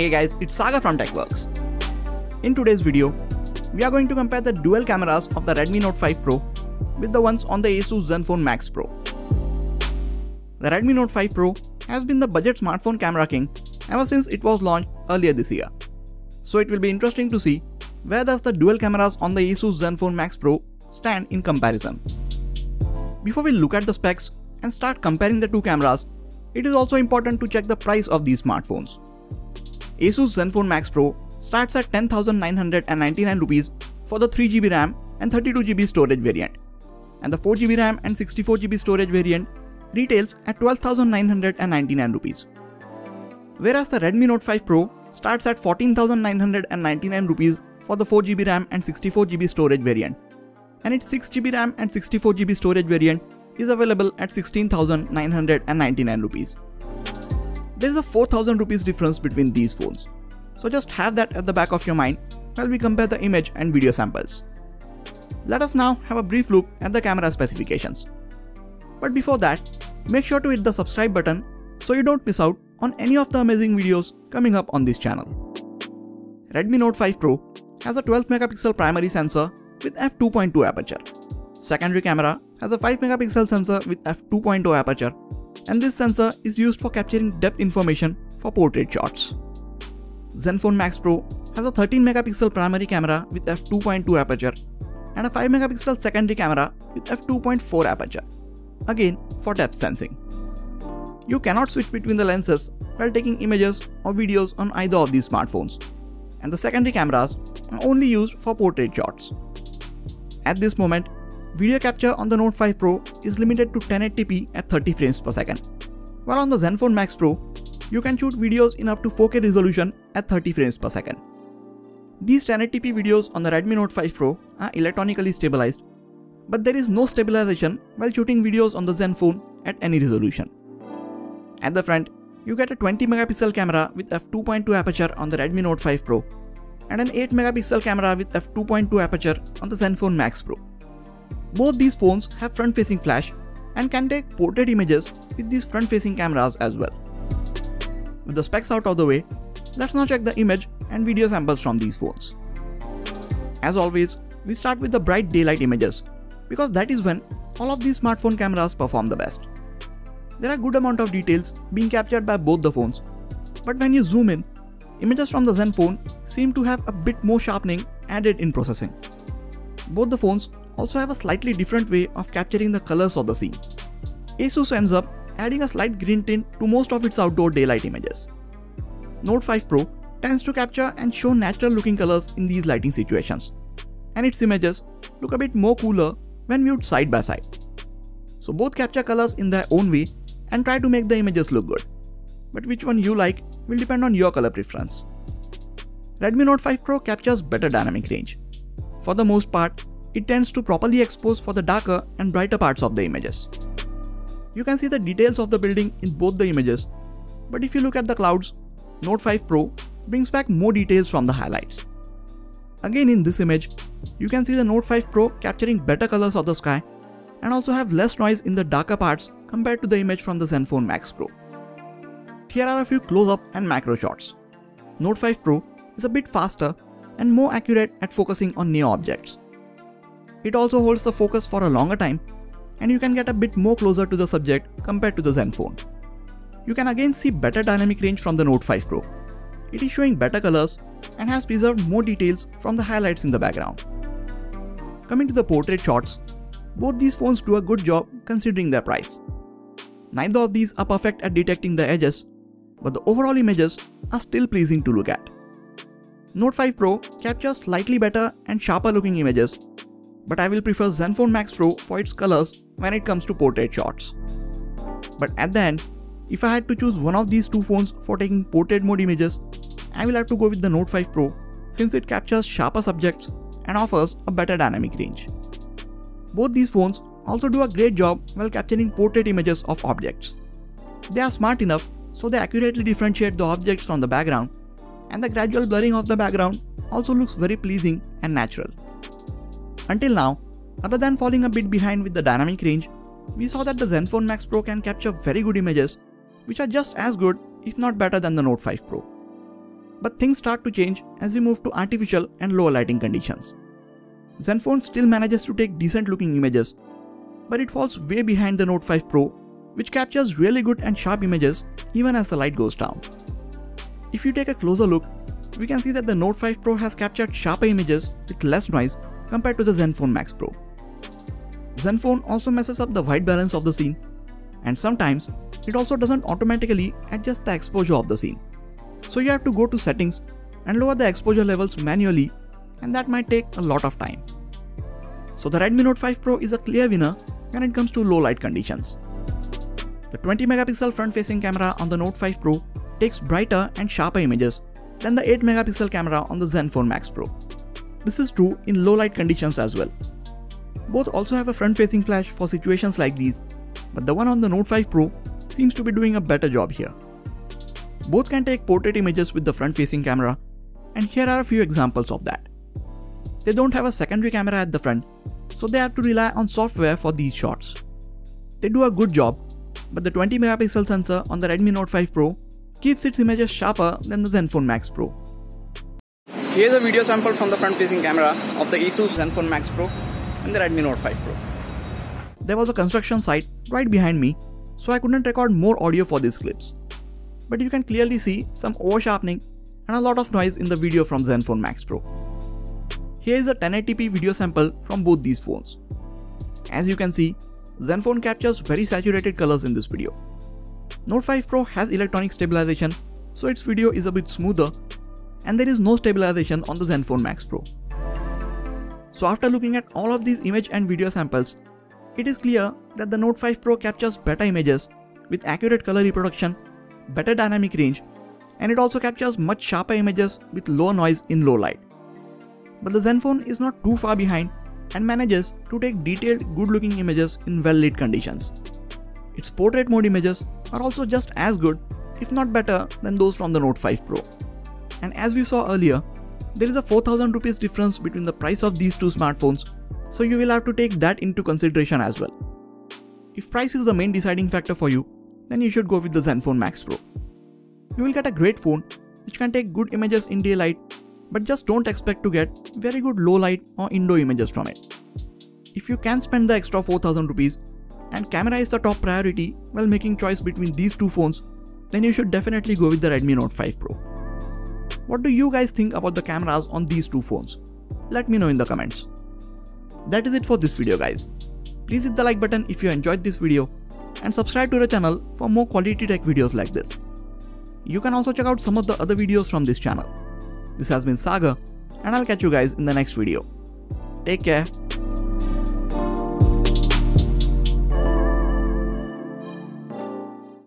Hey guys, it's Sagar from TechWorks. In today's video, we are going to compare the dual cameras of the Redmi Note 5 Pro with the ones on the Asus Zenfone Max Pro. The Redmi Note 5 Pro has been the budget smartphone camera king ever since it was launched earlier this year. So it will be interesting to see where does the dual cameras on the Asus Zenfone Max Pro stand in comparison. Before we look at the specs and start comparing the two cameras, it is also important to check the price of these smartphones. Asus Zenfone Max Pro starts at 10,999 rupees for the 3GB RAM and 32GB storage variant, and the 4GB RAM and 64GB storage variant retails at 12,999 rupees. Whereas the Redmi Note 5 Pro starts at 14,999 rupees for the 4GB RAM and 64GB storage variant, and its 6GB RAM and 64GB storage variant is available at 16,999 rupees. There is a 4,000 rupees difference between these phones, so just have that at the back of your mind while we compare the image and video samples. Let us now have a brief look at the camera specifications. But before that, make sure to hit the subscribe button so you don't miss out on any of the amazing videos coming up on this channel. Redmi Note 5 Pro has a 12MP primary sensor with f2.2 aperture. Secondary camera has a 5MP sensor with f2.0 aperture, and this sensor is used for capturing depth information for portrait shots. Zenfone Max Pro has a 13MP primary camera with f2.2 aperture and a 5MP secondary camera with f2.4 aperture, again for depth sensing. You cannot switch between the lenses while taking images or videos on either of these smartphones, and the secondary cameras are only used for portrait shots. At this moment, video capture on the Note 5 Pro is limited to 1080p at 30 frames per second, while on the Zenfone Max Pro, you can shoot videos in up to 4K resolution at 30 frames per second. These 1080p videos on the Redmi Note 5 Pro are electronically stabilized, but there is no stabilization while shooting videos on the Zenfone at any resolution. At the front, you get a 20MP camera with f2.2 aperture on the Redmi Note 5 Pro and an 8MP camera with f2.2 aperture on the Zenfone Max Pro. Both these phones have front-facing flash and can take portrait images with these front-facing cameras as well. With the specs out of the way, let's now check the image and video samples from these phones. As always, we start with the bright daylight images because that is when all of these smartphone cameras perform the best. There are good amount of details being captured by both the phones, but when you zoom in, images from the Zenfone seem to have a bit more sharpening added in processing. Both the phones also have a slightly different way of capturing the colors of the scene. Asus ends up adding a slight green tint to most of its outdoor daylight images. Note 5 Pro tends to capture and show natural looking colors in these lighting situations, and its images look a bit more cooler when viewed side by side. So both capture colors in their own way and try to make the images look good, but which one you like will depend on your color preference. Redmi Note 5 Pro captures better dynamic range. For the most part, it tends to properly expose for the darker and brighter parts of the images. You can see the details of the building in both the images, but if you look at the clouds, Note 5 Pro brings back more details from the highlights. Again in this image, you can see the Note 5 Pro capturing better colors of the sky and also have less noise in the darker parts compared to the image from the Zenfone Max Pro. Here are a few close-up and macro shots. Note 5 Pro is a bit faster and more accurate at focusing on near objects. It also holds the focus for a longer time, and you can get a bit more closer to the subject compared to the Zenfone. You can again see better dynamic range from the Note 5 Pro. It is showing better colors and has preserved more details from the highlights in the background. Coming to the portrait shots, both these phones do a good job considering their price. Neither of these are perfect at detecting the edges, but the overall images are still pleasing to look at. Note 5 Pro captures slightly better and sharper looking images, but I will prefer Zenfone Max Pro for its colors when it comes to portrait shots. But at the end, if I had to choose one of these two phones for taking portrait mode images, I will have to go with the Note 5 Pro since it captures sharper subjects and offers a better dynamic range. Both these phones also do a great job while capturing portrait images of objects. They are smart enough so they accurately differentiate the objects from the background, and the gradual blurring of the background also looks very pleasing and natural. Until now, other than falling a bit behind with the dynamic range, we saw that the Zenfone Max Pro can capture very good images which are just as good if not better than the Note 5 Pro. But things start to change as we move to artificial and lower lighting conditions. Zenfone still manages to take decent looking images, but it falls way behind the Note 5 Pro, which captures really good and sharp images even as the light goes down. If you take a closer look, we can see that the Note 5 Pro has captured sharper images with less noise compared to the Zenfone Max Pro. Zenfone also messes up the white balance of the scene, and sometimes it also doesn't automatically adjust the exposure of the scene. So you have to go to settings and lower the exposure levels manually, and that might take a lot of time. So the Redmi Note 5 Pro is a clear winner when it comes to low light conditions. The 20 megapixel front facing camera on the Note 5 Pro takes brighter and sharper images than the 8 megapixel camera on the Zenfone Max Pro. This is true in low light conditions as well. Both also have a front facing flash for situations like these, but the one on the Note 5 Pro seems to be doing a better job here. Both can take portrait images with the front facing camera, and here are a few examples of that. They don't have a secondary camera at the front, so they have to rely on software for these shots. They do a good job, but the 20 megapixel sensor on the Redmi Note 5 Pro keeps its images sharper than the Zenfone Max Pro. Here's a video sample from the front facing camera of the ASUS Zenfone Max Pro and the Redmi Note 5 Pro. There was a construction site right behind me, so I couldn't record more audio for these clips. But you can clearly see some over-sharpening and a lot of noise in the video from Zenfone Max Pro. Here is a 1080p video sample from both these phones. As you can see, Zenfone captures very saturated colors in this video. Note 5 Pro has electronic stabilization, so its video is a bit smoother, and there is no stabilization on the Zenfone Max Pro. So after looking at all of these image and video samples, it is clear that the Note 5 Pro captures better images with accurate color reproduction, better dynamic range, and it also captures much sharper images with low noise in low light. But the Zenfone is not too far behind and manages to take detailed, good-looking images in well-lit conditions. Its portrait mode images are also just as good, if not better, than those from the Note 5 Pro. And as we saw earlier, there is a 4000 rupees difference between the price of these two smartphones, so you will have to take that into consideration as well. If price is the main deciding factor for you, then you should go with the Zenfone Max Pro. You will get a great phone which can take good images in daylight, but just don't expect to get very good low light or indoor images from it. If you can spend the extra 4000 rupees and camera is the top priority while making choice between these two phones, then you should definitely go with the Redmi Note 5 Pro. What do you guys think about the cameras on these two phones? Let me know in the comments. That is it for this video, guys. Please hit the like button if you enjoyed this video and subscribe to the channel for more quality tech videos like this. You can also check out some of the other videos from this channel. This has been Sagar, and I'll catch you guys in the next video. Take care.